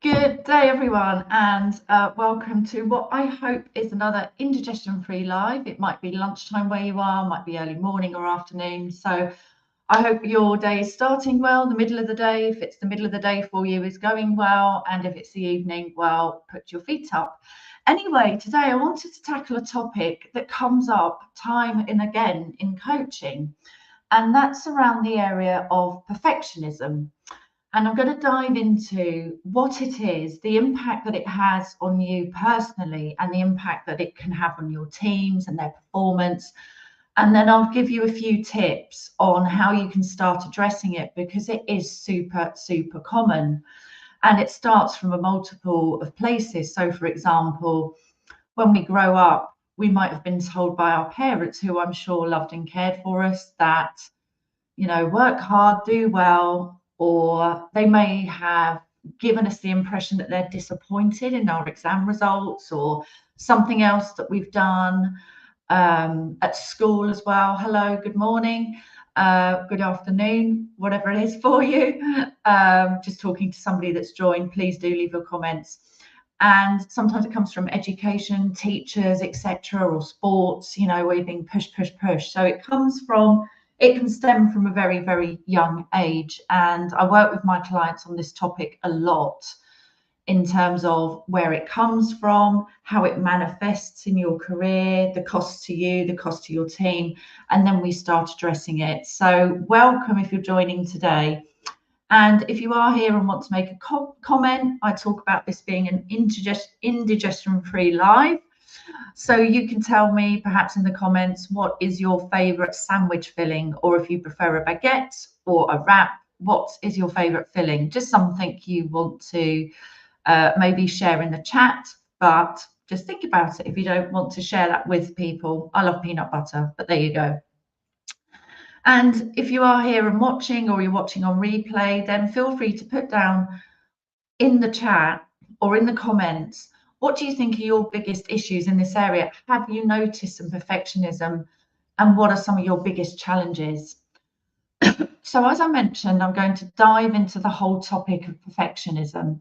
Good day, everyone, and welcome to what I hope is another indigestion-free live. It might be lunchtime where you are, might be early morning or afternoon. So I hope your day is starting well, the middle of the day. If it's the middle of the day for you, is going well. And if it's the evening, well, put your feet up. Anyway, today I wanted to tackle a topic that comes up time and again in coaching, and that's around the area of perfectionism. And I'm going to dive into what it is, the impact that it has on you personally, and the impact that it can have on your teams and their performance. And then I'll give you a few tips on how you can start addressing it, because it is super, super common. And it starts from a multiple of places. So, for example, when we grow up, we might have been told by our parents, who I'm sure loved and cared for us, that work hard, do well, or they may have given us the impression that they're disappointed in our exam results or something else that we've done at school as well. Hello, good morning, good afternoon, whatever it is for you. Just talking to somebody that's joined, please do leave your comments. And sometimes it comes from education, teachers, etc., or sports, where you're being pushed. So it can stem from a very, very young age. And I work with my clients on this topic a lot, in terms of where it comes from, how it manifests in your career, the cost to you, the cost to your team, and then we start addressing it. So welcome if you're joining today. And if you are here and want to make a comment, I talk about this being an indigestion-free live. So you can tell me perhaps in the comments, what is your favorite sandwich filling, or if you prefer a baguette or a wrap, what is your favorite filling? Just something you want to maybe share in the chat, but just think about it if you don't want to share that with people. I love peanut butter, but there you go. And if you are here and watching, or you're watching on replay, then feel free to put down in the chat or in the comments, what do you think are your biggest issues in this area? Have you noticed some perfectionism, and what are some of your biggest challenges? So as I mentioned, I'm going to dive into the whole topic of perfectionism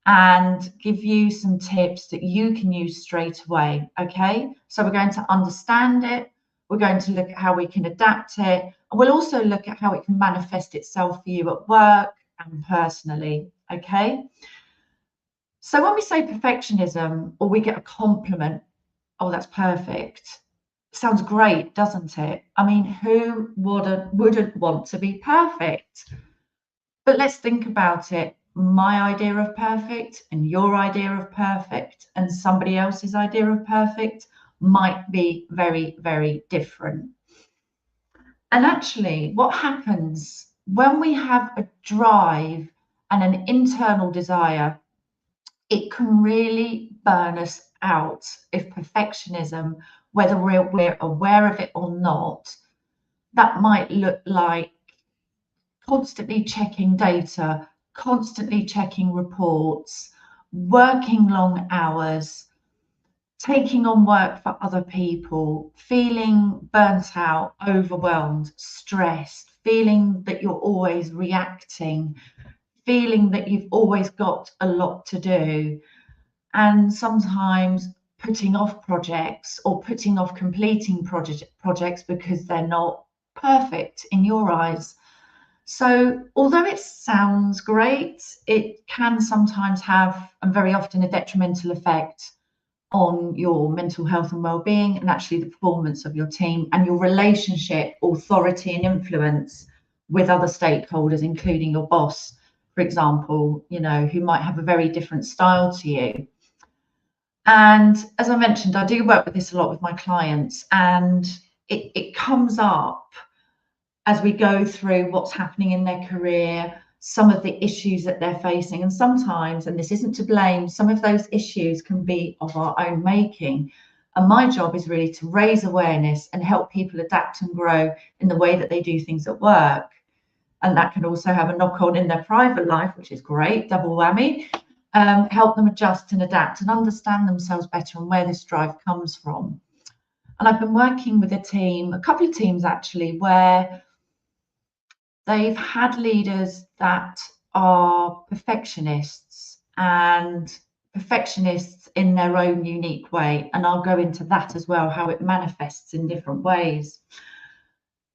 and give you some tips that you can use straight away. Okay, so we're going to understand it, we're going to look at how we can adapt it, and we'll also look at how it can manifest itself for you at work and personally. Okay, so when we say perfectionism, or we get a compliment, oh, that's perfect, sounds great, doesn't it? I mean, who wouldn't want to be perfect? But let's think about it. My idea of perfect and your idea of perfect and somebody else's idea of perfect might be very, very different. And actually, what happens when we have a drive and an internal desire, it can really burn us out if perfectionism, whether we're aware of it or not, that might look like constantly checking data, constantly checking reports, working long hours, taking on work for other people, feeling burnt out, overwhelmed, stressed, feeling that you're always reacting, feeling that you've always got a lot to do, and sometimes putting off projects or putting off completing projects because they're not perfect in your eyes. So although it sounds great, it can sometimes have, and very often, a detrimental effect on your mental health and well-being, and actually the performance of your team and your relationship, authority and influence with other stakeholders, including your boss, for example, who might have a very different style to you. And as I mentioned, I do work with this a lot with my clients, and it comes up as we go through what's happening in their career, some of the issues that they're facing. And sometimes, and this isn't to blame, some of those issues can be of our own making. And my job is really to raise awareness and help people adapt and grow in the way that they do things at work. And that can also have a knock-on in their private life, which is great, double whammy. Help them adjust and adapt and understand themselves better and where this drive comes from. And I've been working with a couple of teams actually, where they've had leaders that are perfectionists, and perfectionists in their own unique way. And I'll go into that as well, how it manifests in different ways.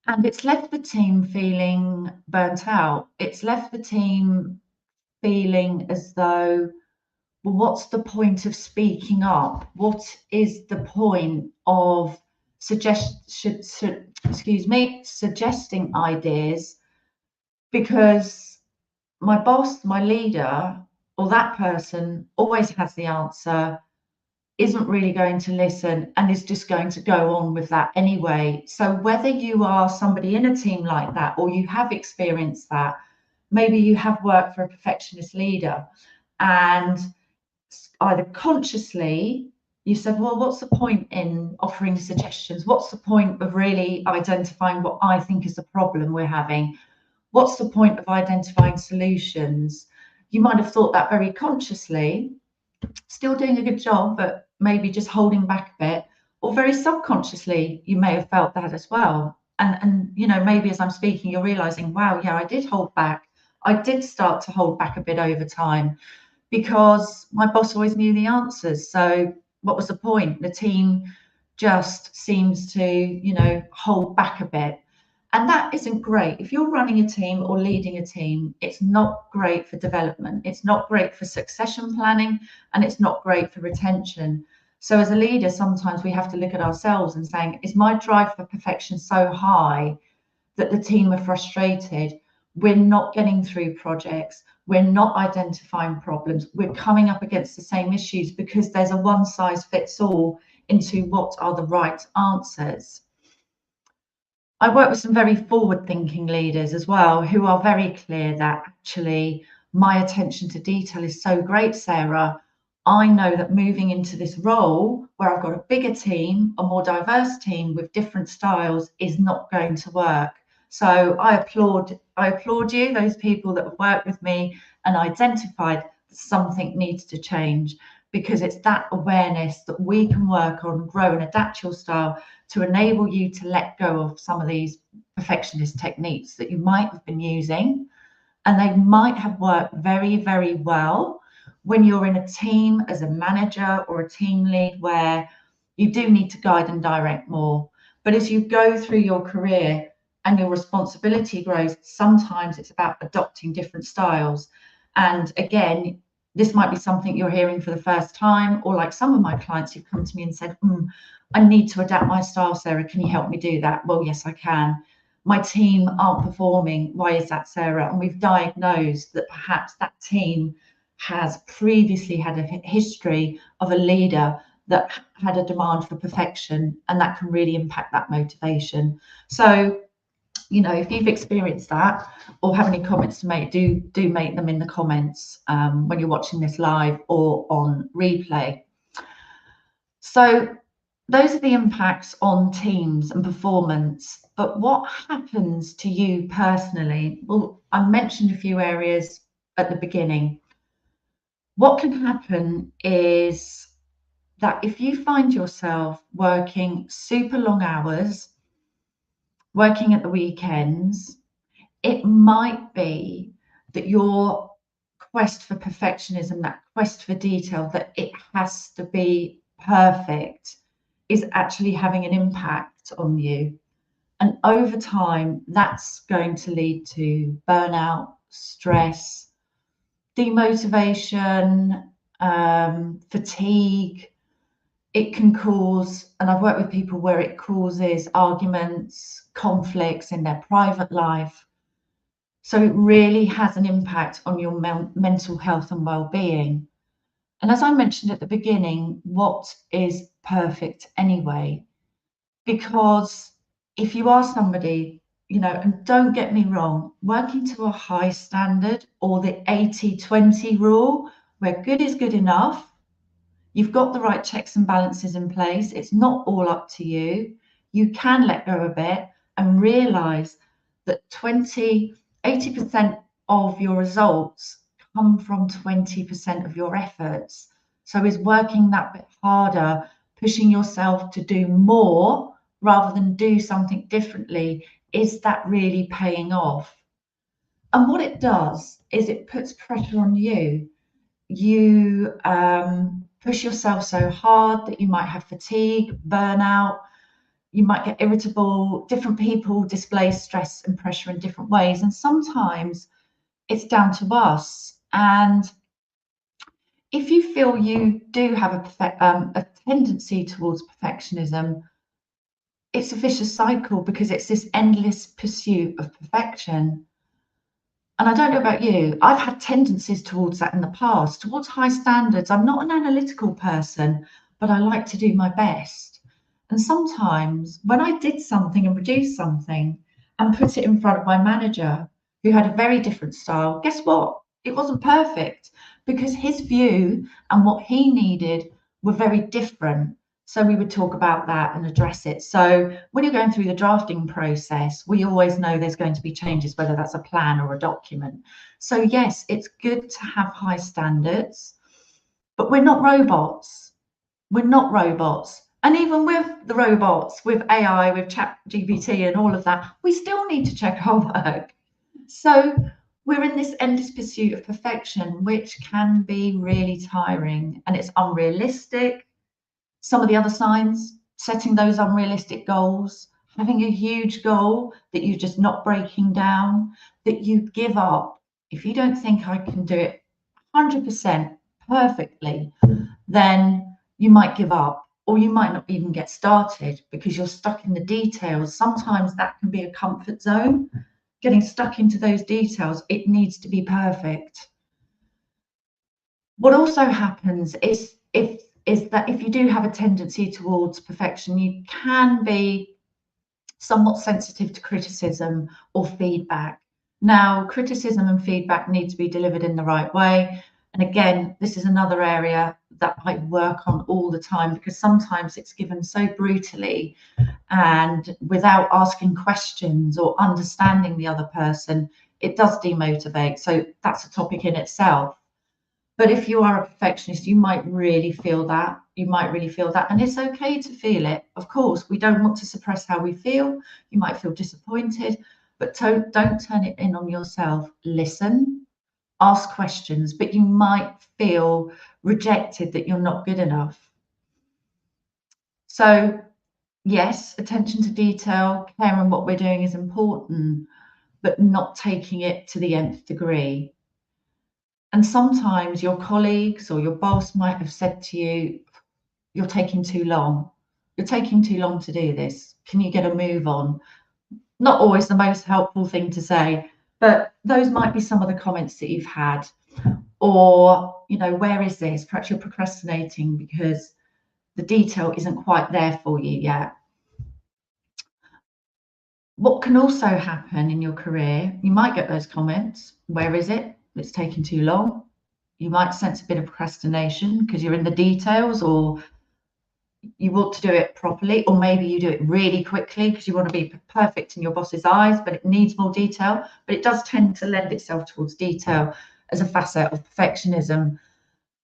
And it's left the team feeling burnt out. It's left the team feeling as though, well, what's the point of speaking up? What is the point of suggesting ideas? Because my boss, my leader, or that person always has the answer, isn't really going to listen, and is just going to go on with that anyway. So whether you are somebody in a team like that, or you have experienced that, maybe you have worked for a perfectionist leader, and either consciously you said, well, what's the point in offering suggestions? What's the point of really identifying what I think is the problem we're having? What's the point of identifying solutions? You might have thought that very consciously, still doing a good job, but maybe just holding back a bit, or very subconsciously, you may have felt that as well. And you know, maybe as I'm speaking, you're realizing, wow, yeah, I did hold back. I did start to hold back a bit over time because my boss always knew the answers. So what was the point? The team just seems to, you know, hold back a bit. And that isn't great. If you're running a team or leading a team, it's not great for development. It's not great for succession planning, and it's not great for retention. So as a leader, sometimes we have to look at ourselves and saying, is my drive for perfection so high that the team are frustrated? We're not getting through projects. We're not identifying problems. We're coming up against the same issues because there's a one size fits all into what are the right answers. I work with some very forward-thinking leaders as well, who are very clear that actually my attention to detail is so great, Sarah. I know that moving into this role where I've got a bigger team, a more diverse team with different styles, is not going to work. So I applaud you, those people that have worked with me and identified that something needs to change, because it's that awareness that we can work on, grow and adapt your style to enable you to let go of some of these perfectionist techniques that you might have been using. And they might have worked very, very well when you're in a team as a manager or a team lead where you do need to guide and direct more. But as you go through your career and your responsibility grows, sometimes it's about adopting different styles. And again, this might be something you're hearing for the first time, or like some of my clients who've come to me and said, I need to adapt my style, Sarah. Can you help me do that? Well, yes, I can. My team aren't performing. Why is that, Sarah? And we've diagnosed that perhaps that team has previously had a history of a leader that had a demand for perfection, and that can really impact that motivation. So, you know, if you've experienced that or have any comments to make, do make them in the comments when you're watching this live or on replay. So those are the impacts on teams and performance. But what happens to you personally? Well, I mentioned a few areas at the beginning. What can happen is that if you find yourself working super long hours, working at the weekends, it might be that your quest for perfectionism, that quest for detail, that it has to be perfect, is actually having an impact on you. And over time, that's going to lead to burnout, stress, demotivation, fatigue. It can cause, and I've worked with people where it causes arguments, conflicts in their private life. So it really has an impact on your mental health and well-being. And as I mentioned at the beginning, what is perfect anyway? Because if you are somebody, you know, and don't get me wrong, working to a high standard, or the 80-20 rule, where good is good enough, you've got the right checks and balances in place, it's not all up to you, you can let go a bit and realize that 80% of your results come from 20% of your efforts. So is working that bit harder, pushing yourself to do more rather than do something differently, is that really paying off? And what it does is it puts pressure on you. you push yourself so hard that you might have fatigue, burnout, you might get irritable. Different people display stress and pressure in different ways, and sometimes it's down to us. And if you feel you do have a tendency towards perfectionism, it's a vicious cycle because it's this endless pursuit of perfection. And I don't know about you, I've had tendencies towards that in the past, towards high standards. I'm not an analytical person, but I like to do my best. And sometimes when I did something and produced something and put it in front of my manager, who had a very different style, guess what? It wasn't perfect because his view and what he needed were very different. So we would talk about that and address it. So when you're going through the drafting process, we always know there's going to be changes, whether that's a plan or a document. So yes, it's good to have high standards, but we're not robots. We're not robots. And even with the robots, with AI, with ChatGPT and all of that, we still need to check our work. So we're in this endless pursuit of perfection, which can be really tiring and it's unrealistic. Some of the other signs, setting those unrealistic goals, having a huge goal that you're just not breaking down, that you give up. If you don't think I can do it 100% perfectly, then you might give up, or you might not even get started because you're stuck in the details. Sometimes that can be a comfort zone. Getting stuck into those details, it needs to be perfect. What also happens is that if you do have a tendency towards perfection, you can be somewhat sensitive to criticism or feedback. Now, criticism and feedback need to be delivered in the right way. And again, this is another area that I work on all the time because sometimes it's given so brutally and without asking questions or understanding the other person, it does demotivate. So that's a topic in itself. But if you are a perfectionist, you might really feel that. You might really feel that. And it's okay to feel it. Of course, we don't want to suppress how we feel. You might feel disappointed, but don't turn it in on yourself. Listen, ask questions, but you might feel rejected that you're not good enough. So, yes, attention to detail, care on what we're doing is important, but not taking it to the nth degree. And sometimes your colleagues or your boss might have said to you, you're taking too long. You're taking too long to do this. Can you get a move on? Not always the most helpful thing to say, but those might be some of the comments that you've had. Or, where is this? Perhaps you're procrastinating because the detail isn't quite there for you yet. What can also happen in your career, you might get those comments. Where is it? It's taking too long. You might sense a bit of procrastination because you're in the details, or you want to do it properly, or maybe you do it really quickly because you want to be perfect in your boss's eyes, but it needs more detail. But it does tend to lend itself towards detail as a facet of perfectionism.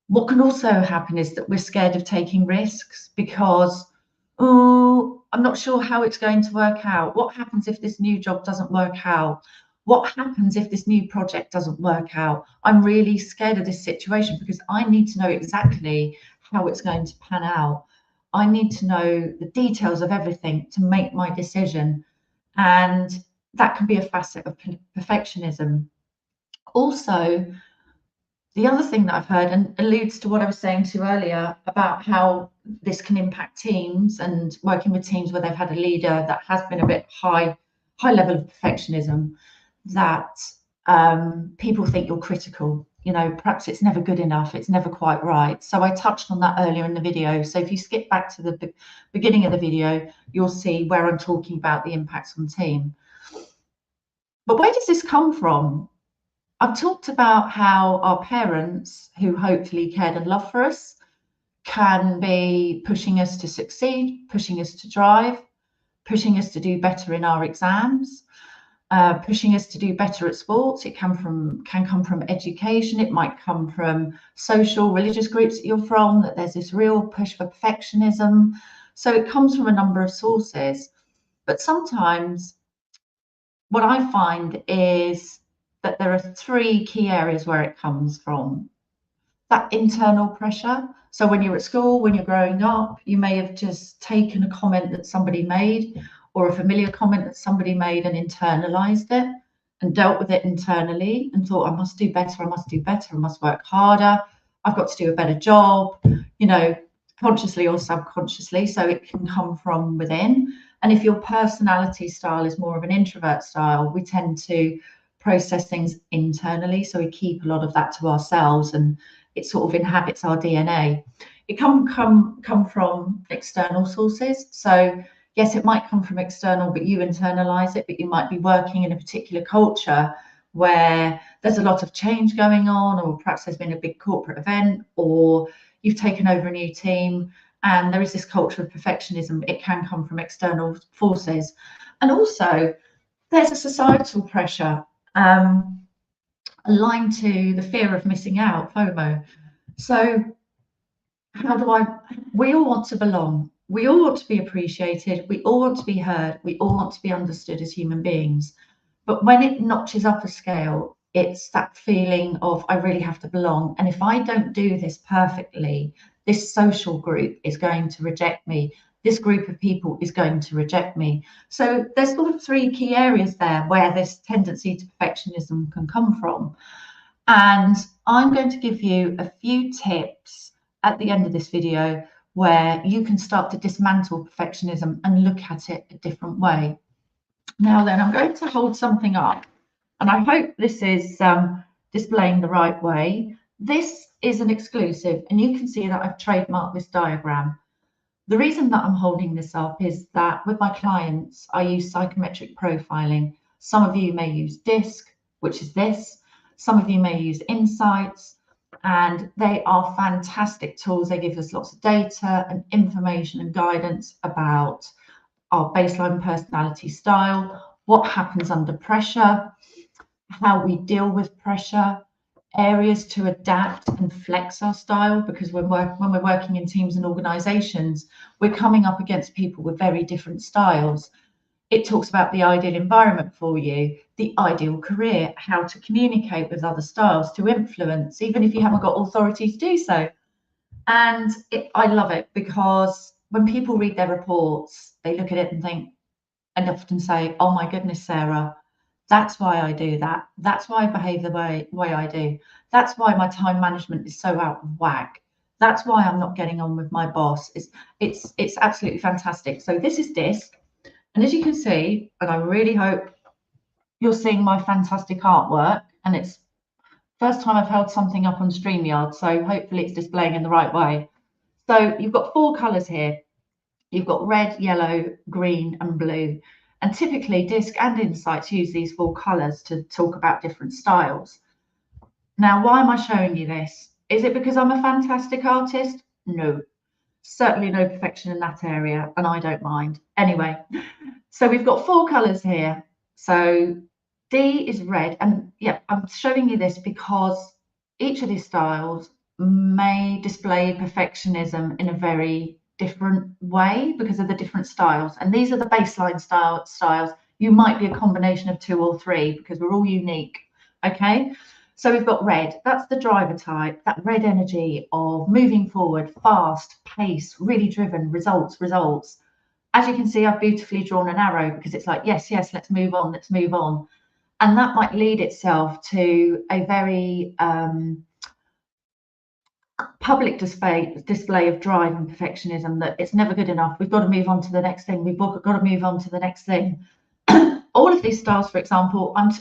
What can also happen is that we're scared of taking risks because, oh, I'm not sure how it's going to work out. What happens if this new job doesn't work out? What happens if this new project doesn't work out? I'm really scared of this situation because I need to know exactly how it's going to pan out. I need to know the details of everything to make my decision. And that can be a facet of perfectionism. Also, the other thing that I've heard, and alludes to what I was saying to you earlier about how this can impact teams and working with teams where they've had a leader that has been a bit high level of perfectionism, that people think you're critical. Perhaps it's never good enough, it's never quite right. So I touched on that earlier in the video. So if you skip back to the beginning of the video, you'll see where I'm talking about the impacts on team. But where does this come from? I've talked about how our parents, who hopefully cared and loved for us, can be pushing us to succeed, pushing us to drive, pushing us to do better in our exams, pushing us to do better at sports. It can come from education. It might come from social, religious groups that you're from, that there's this real push for perfectionism. So it comes from a number of sources. But sometimes what I find is that there are three key areas where it comes from. that internal pressure. So when you're at school, when you're growing up, you may have just taken a comment that somebody made or a familiar comment that somebody made and internalized it and dealt with it internally and thought, I must do better, I must do better, I must work harder, I've got to do a better job, you know, consciously or subconsciously. So it can come from within. And if your personality style is more of an introvert style, we tend to process things internally. So we keep a lot of that to ourselves and it sort of inhabits our DNA. It can come from external sources. So yes, it might come from external, but you internalize it, but you might be working in a particular culture where there's a lot of change going on, or perhaps there's been a big corporate event, or you've taken over a new team and there is this culture of perfectionism. It can come from external forces. And also there's a societal pressure aligned to the fear of missing out, FOMO. So we all want to belong. We all want to be appreciated. We all want to be heard. We all want to be understood as human beings. But when it notches up a scale, it's that feeling of, I really have to belong. And if I don't do this perfectly, this social group is going to reject me. This group of people is going to reject me. So there's sort of three key areas there where this tendency to perfectionism can come from. And I'm going to give you a few tips at the end of this video where you can start to dismantle perfectionism and look at it a different way. Now then, I'm going to hold something up, and I hope this is displaying the right way. This is an exclusive, and you can see that I've trademarked this diagram. The reason that I'm holding this up is that with my clients, I use psychometric profiling. Some of you may use DISC, which is this. Some of you may use Insights, and they are fantastic tools. They give us lots of data and information and guidance about our baseline personality style, what happens under pressure, how we deal with pressure, areas to adapt and flex our style, because when we're working in teams and organizations, we're coming up against people with very different styles. It talks about the ideal environment for you, the ideal career, how to communicate with other styles to influence, even if you haven't got authority to do so. And I love it because when people read their reports, they look at it and think, and often say, oh my goodness, Sarah, that's why I do that. That's why I behave the way I do. That's why my time management is so out of whack. That's why I'm not getting on with my boss. It's absolutely fantastic. So this is DISC. And as you can see, and I really hope you're seeing my fantastic artwork, and it's first time I've held something up on StreamYard, so hopefully it's displaying in the right way. So you've got four colours here. You've got red, yellow, green, and blue. And typically DISC and Insights use these four colours to talk about different styles. Now, why am I showing you this? Is it because I'm a fantastic artist? No, certainly no perfection in that area, and I don't mind. Anyway, so we've got four colours here. So D is red, and yeah, I'm showing you this because each of these styles may display perfectionism in a very different way because of the different styles. And these are the baseline styles. You might be a combination of two or three because we're all unique. Okay, so we've got red. That's the driver type, that red energy of moving forward, fast, pace, really driven, results. As you can see, I've beautifully drawn an arrow because it's like, yes, let's move on, let's move on. And that might lead itself to a very public display of drive and perfectionism, that it's never good enough. We've got to move on to the next thing. We've got to move on to the next thing. All of these styles, for example, I'm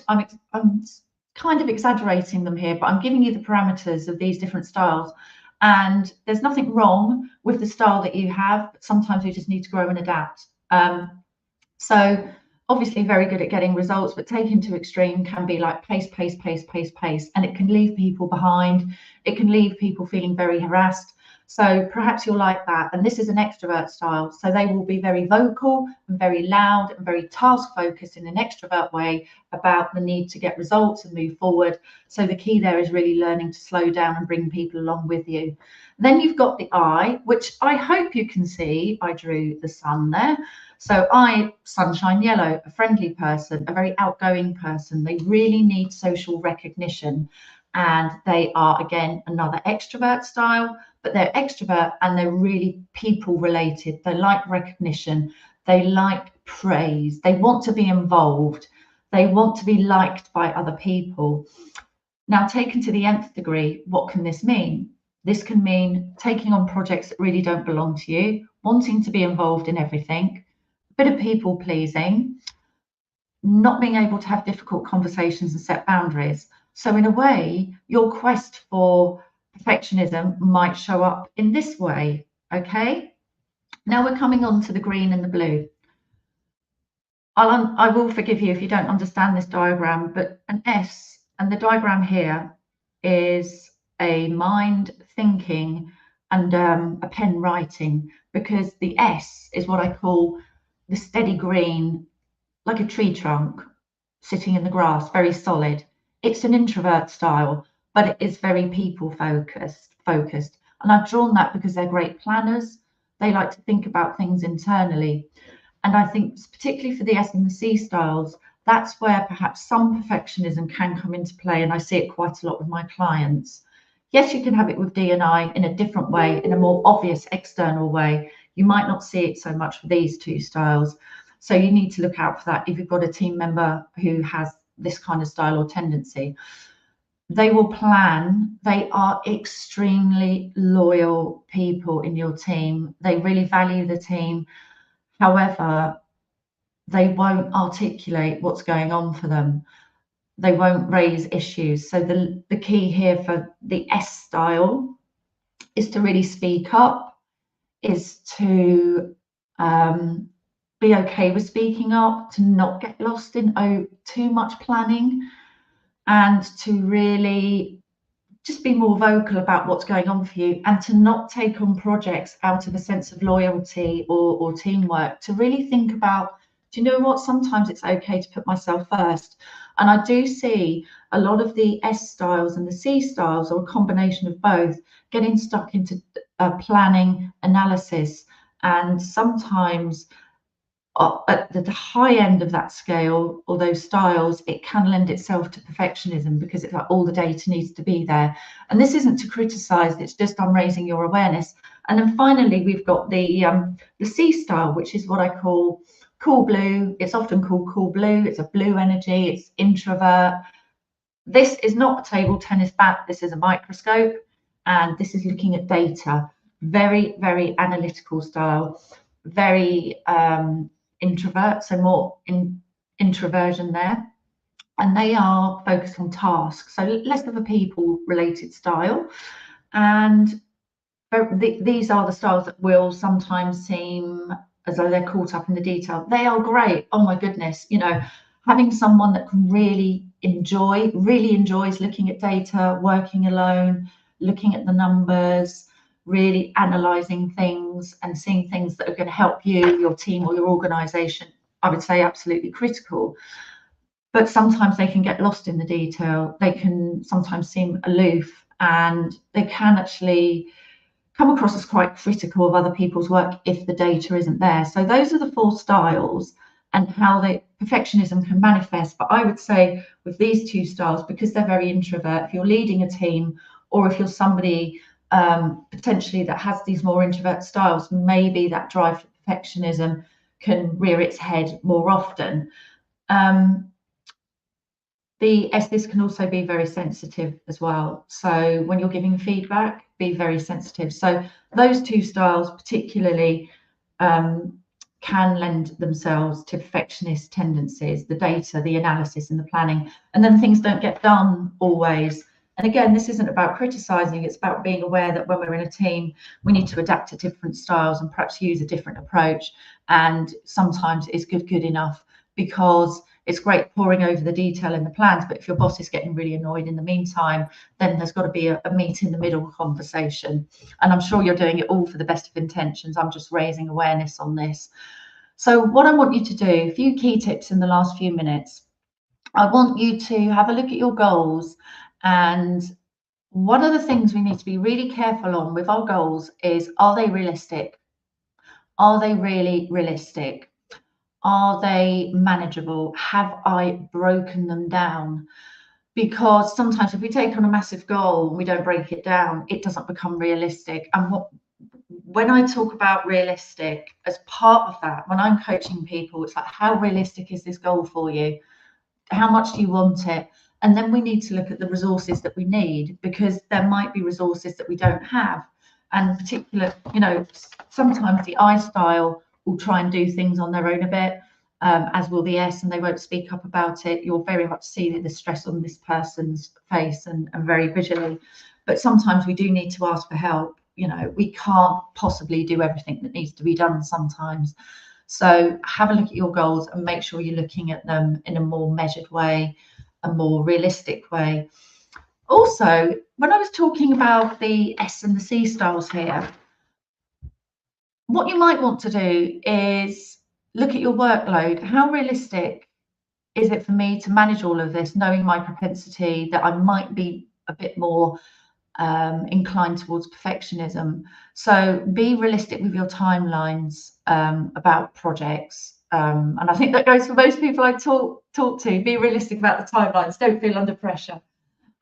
kind of exaggerating them here, but I'm giving you the parameters of these different styles. And there's nothing wrong with the style that you have, but sometimes we just need to grow and adapt. So obviously very good at getting results, but taken to extreme can be like pace, and it can leave people behind. It can leave people feeling very harassed. So perhaps you'll like that. And this is an extrovert style. So they will be very vocal and very loud and very task focused in an extrovert way about the need to get results and move forward. So the key there is really learning to slow down and bring people along with you. Then you've got the I, which I hope you can see. I drew the sun there. So I, sunshine yellow, a friendly person, a very outgoing person. They really need social recognition. and they are, again, another extrovert style, but they're extrovert and they're really people related. They like recognition, they like praise, they want to be involved, they want to be liked by other people. Now, taken to the nth degree, what can this mean? This can mean taking on projects that really don't belong to you, wanting to be involved in everything, a bit of people pleasing, not being able to have difficult conversations and set boundaries. So in a way, your quest for perfectionism might show up in this way, okay? Now we're coming on to the green and the blue. I will forgive you if you don't understand this diagram, but an S, and the diagram here is a mind thinking and a pen writing, because the S is what I call the steady green, like a tree trunk sitting in the grass, very solid. It's an introvert style, but it is very people focused. And I've drawn that because they're great planners. They like to think about things internally. And I think particularly for the S and the C styles, that's where perhaps some perfectionism can come into play. And I see it quite a lot with my clients. Yes, you can have it with D and I in a different way, in a more obvious external way. You might not see it so much for these two styles. So you need to look out for that if you've got a team member who has this kind of style or tendency. They will plan. They are extremely loyal people in your team. They really value the team. However, they won't articulate what's going on for them. They won't raise issues. So the key here for the S style is to really speak up, is to be okay with speaking up, to not get lost in too much planning, and to really just be more vocal about what's going on for you, and to not take on projects out of a sense of loyalty or teamwork, to really think about, do you know what, sometimes it's okay to put myself first. And I do see a lot of the S styles and the C styles, or a combination of both, getting stuck into planning analysis. And sometimes at the high end of that scale, or those styles, it can lend itself to perfectionism, because it's like all the data needs to be there. And this isn't to criticize, it's just I'm raising your awareness. And then finally, we've got the C style, which is what I call cool blue. It's often called cool blue. It's a blue energy. It's introvert. This is not a table tennis bat. This is a microscope, and this is looking at data. Very, very analytical style. Very introvert, so more introversion there. And they are focused on tasks, so less of a people related style. And these are the styles that will sometimes seem as though they're caught up in the detail. They are great. Oh my goodness, you know, having someone that can really enjoys looking at data, working alone, looking at the numbers, really analyzing things and seeing things that are going to help you, your team, or your organization, I would say absolutely critical. But sometimes they can get lost in the detail. They can sometimes seem aloof, and they can actually come across as quite critical of other people's work if the data isn't there. So those are the 4 styles and how perfectionism can manifest. But I would say with these 2 styles, because they're very introvert, if you're leading a team, or if you're somebody potentially that has these more introvert styles, maybe that drive for perfectionism can rear its head more often. This can also be very sensitive as well. So when you're giving feedback, be very sensitive. So those 2 styles particularly can lend themselves to perfectionist tendencies, the data, the analysis, and the planning. And then things don't get done always. And again, this isn't about criticizing, it's about being aware that when we're in a team, we need to adapt to different styles and perhaps use a different approach. And sometimes it's good enough, because it's great poring over the detail in the plans, but if your boss is getting really annoyed in the meantime, then there's got to be a meet in the middle conversation. And I'm sure you're doing it all for the best of intentions. I'm just raising awareness on this. So what I want you to do, a few key tips in the last few minutes. I want you to have a look at your goals. And one of the things we need to be really careful on with our goals is, are they realistic? Are they really realistic? Are they manageable? Have I broken them down? because sometimes if we take on a massive goal and we don't break it down, it doesn't become realistic. And when I talk about realistic, as part of that, when I'm coaching people, it's like, how realistic is this goal for you? How much do you want it? And then we need to look at the resources that we need, because there might be resources that we don't have. And particular, sometimes the I style will try and do things on their own a bit, as will the S, and they won't speak up about it. You'll very much see the stress on this person's face and very visually. But sometimes we do need to ask for help. We can't possibly do everything that needs to be done sometimes. So have a look at your goals and make sure you're looking at them in a more measured way, a more realistic way. Also, when I was talking about the S and the C styles here, what you might want to do is look at your workload. How realistic is it for me to manage all of this, knowing my propensity that I might be a bit more inclined towards perfectionism? So be realistic with your timelines about projects. And I think that goes for most people I talk to. Be realistic about the timelines. Don't feel under pressure.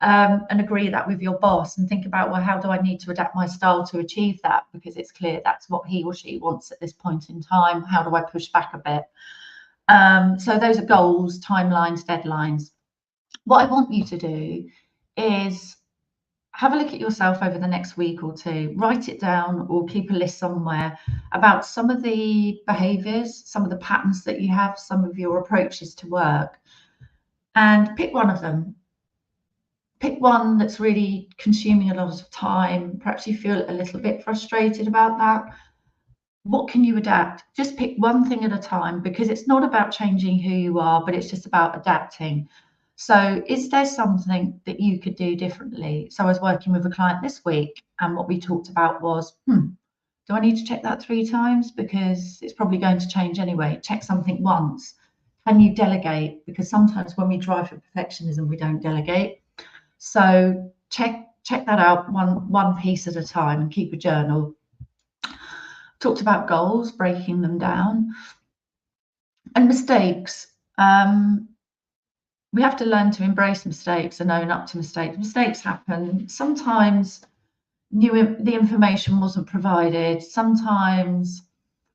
And agree that with your boss, and think about, well, how do I need to adapt my style to achieve that? Because it's clear that's what he or she wants at this point in time. How do I push back a bit? So those are goals, timelines, deadlines. What I want you to do is have a look at yourself over the next week or two, write it down or keep a list somewhere about some of the behaviors, some of the patterns that you have, some of your approaches to work, and pick one of them. Pick one that's really consuming a lot of time. Perhaps you feel a little bit frustrated about that. What can you adapt? Just pick one thing at a time, because it's not about changing who you are, but it's just about adapting. So is there something that you could do differently? So I was working with a client this week, and what we talked about was, do I need to check that 3 times? Because it's probably going to change anyway. Check something once. Can you delegate? Because sometimes when we drive for perfectionism, we don't delegate. So check that out one piece at a time, and keep a journal. Talked about goals, breaking them down, and mistakes. We have to learn to embrace mistakes and own up to mistakes. Mistakes happen. Sometimes the information wasn't provided. Sometimes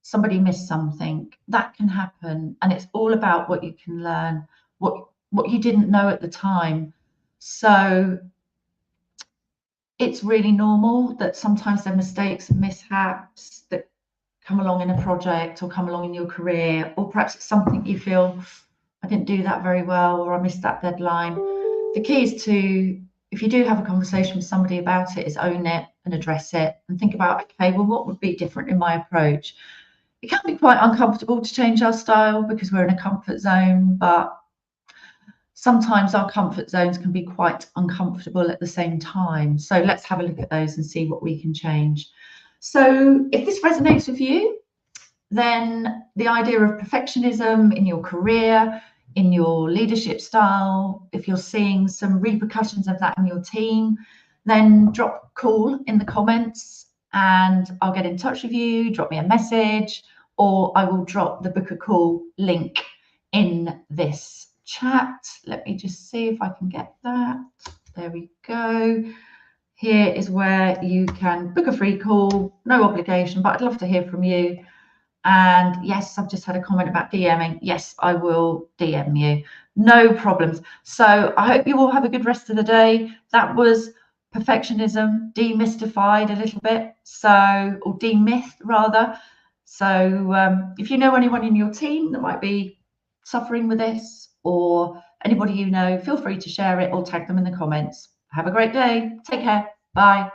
somebody missed something. That can happen, and it's all about what you can learn, what you didn't know at the time. So it's really normal that sometimes there are mistakes and mishaps that come along in a project or come along in your career, or perhaps it's something you feel, I didn't do that very well, or I missed that deadline. The key is to, if you do have a conversation with somebody about it, is own it and address it and think about, okay, well, what would be different in my approach? It can be quite uncomfortable to change our style because we're in a comfort zone, but sometimes our comfort zones can be quite uncomfortable at the same time. So let's have a look at those and see what we can change. So if this resonates with you, then the idea of perfectionism in your career, in your leadership style, if you're seeing some repercussions of that in your team, then drop a call in the comments and I'll get in touch with you. Drop me a message, or I will drop the book a call link in this chat. Let me just see if I can get that. There we go. Here is where you can book a free call, no obligation, but I'd love to hear from you. And yes, I've just had a comment about DMing. Yes, I will DM you. No problems. So I hope you all have a good rest of the day. That was perfectionism demystified a little bit, so, or demythed rather. So if you know anyone in your team that might be suffering with this, or anybody you know, feel free to share it or tag them in the comments. Have a great day. Take care. Bye.